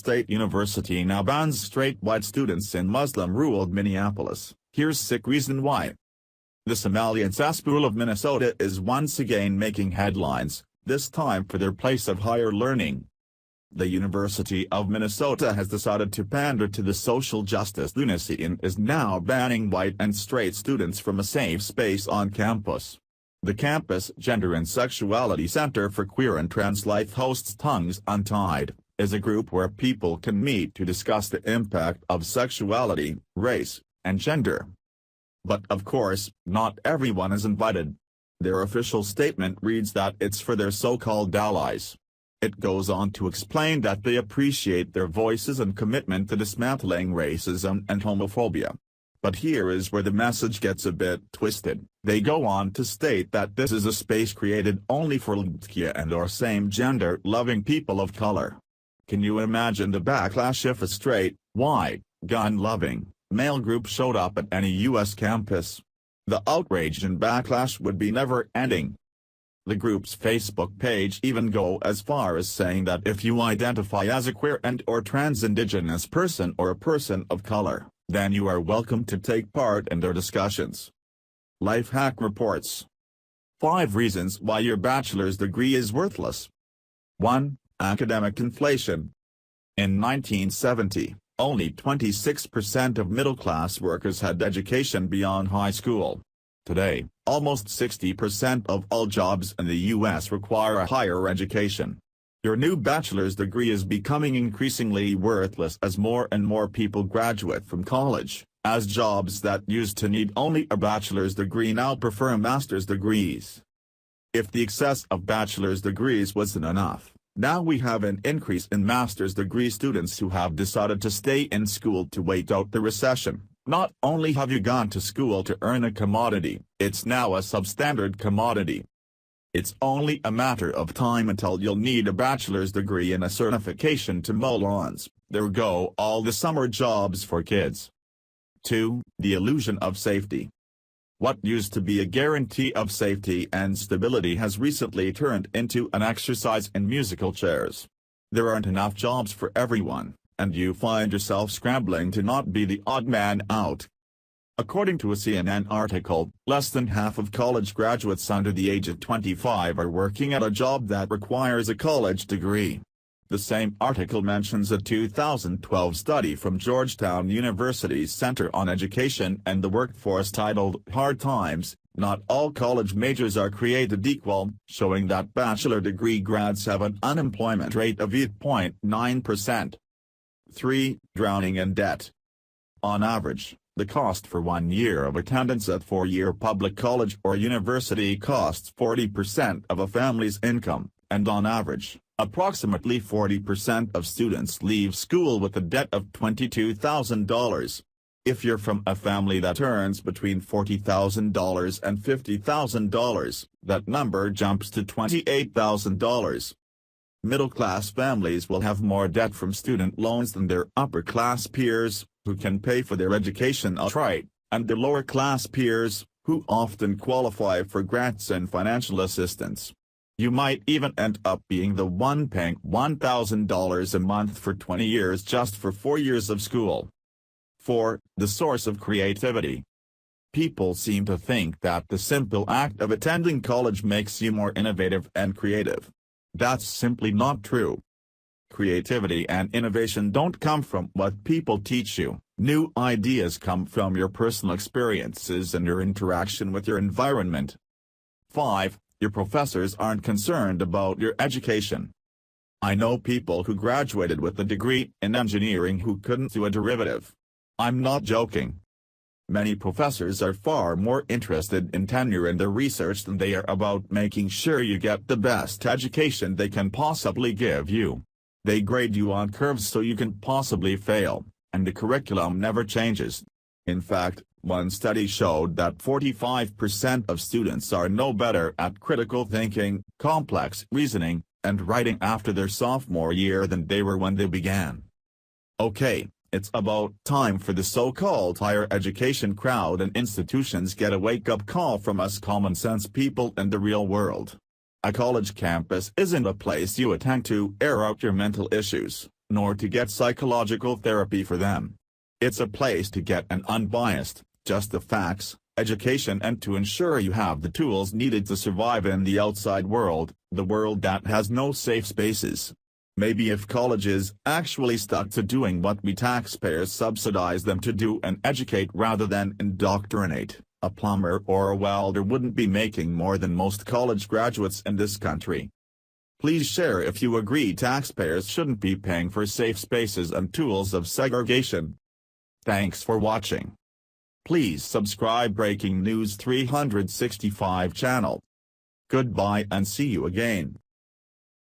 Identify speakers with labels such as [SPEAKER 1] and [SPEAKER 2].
[SPEAKER 1] State University now bans straight white students in Muslim-ruled Minneapolis. Here's sick reason why. The Somalian cesspool of Minnesota is once again making headlines, this time for their place of higher learning. The University of Minnesota has decided to pander to the social justice lunacy and is now banning white and straight students from a safe space on campus. The Campus Gender and Sexuality Center for Queer and Trans Life hosts Tongues Untied, is a group where people can meet to discuss the impact of sexuality, race, and gender. But of course, not everyone is invited. Their official statement reads that it's for their so-called allies. It goes on to explain that they appreciate their voices and commitment to dismantling racism and homophobia. But here is where the message gets a bit twisted. They go on to state that this is a space created only for LGBTQ and/or same-gender loving people of color. Can you imagine the backlash if a straight, white, gun-loving, male group showed up at any U.S. campus? The outrage and backlash would be never-ending. The group's Facebook page even go as far as saying that if you identify as a queer and/or trans-indigenous person or a person of color, then you are welcome to take part in their discussions. Lifehack reports 5 reasons why your bachelor's degree is worthless. 1. Academic inflation. In 1970, only 26% of middle-class workers had education beyond high school. Today, almost 60% of all jobs in the U.S. require a higher education. Your new bachelor's degree is becoming increasingly worthless as more and more people graduate from college, as jobs that used to need only a bachelor's degree now prefer master's degrees. If the excess of bachelor's degrees wasn't enough, now we have an increase in master's degree students who have decided to stay in school to wait out the recession. Not only have you gone to school to earn a commodity, it's now a substandard commodity. It's only a matter of time until you'll need a bachelor's degree and a certification to mow lawns. There go all the summer jobs for kids. 2. The illusion of safety. What used to be a guarantee of safety and stability has recently turned into an exercise in musical chairs. There aren't enough jobs for everyone, and you find yourself scrambling to not be the odd man out. According to a CNN article, less than half of college graduates under the age of 25 are working at a job that requires a college degree. The same article mentions a 2012 study from Georgetown University's Center on Education and the Workforce titled Hard Times, Not All College Majors Are Created Equal, showing that bachelor degree grads have an unemployment rate of 8.9%. 3. Drowning in debt. On average, the cost for 1 year of attendance at 4-year public college or university costs 40% of a family's income, and on average, approximately 40% of students leave school with a debt of $22,000. If you're from a family that earns between $40,000 and $50,000, that number jumps to $28,000. Middle-class families will have more debt from student loans than their upper-class peers, who can pay for their education outright, and their lower-class peers, who often qualify for grants and financial assistance. You might even end up being the one paying $1,000 a month for 20 years just for 4 years of school. 4. The source of creativity. People seem to think that the simple act of attending college makes you more innovative and creative. That's simply not true. Creativity and innovation don't come from what people teach you. New ideas come from your personal experiences and your interaction with your environment. 5. Your professors aren't concerned about your education. I know people who graduated with a degree in engineering who couldn't do a derivative. I'm not joking. Many professors are far more interested in tenure and their research than they are about making sure you get the best education they can possibly give you. They grade you on curves so you can possibly fail, and the curriculum never changes. In fact, one study showed that 45% of students are no better at critical thinking, complex reasoning, and writing after their sophomore year than they were when they began. Okay. It's about time for the so-called higher education crowd and institutions get a wake-up call from us common-sense people in the real world. A college campus isn't a place you attend to air out your mental issues. nor to get psychological therapy for them. It's a place to get an unbiased, just the facts, education and to ensure you have the tools needed to survive in the outside world, the world that has no safe spaces. Maybe if colleges actually stuck to doing what we taxpayers subsidize them to do and educate rather than indoctrinate, a plumber or a welder wouldn't be making more than most college graduates in this country. Please share if you agree taxpayers shouldn't be paying for safe spaces and tools of segregation. Thanks for watching. Please subscribe Breaking News 365 channel. Goodbye and see you again.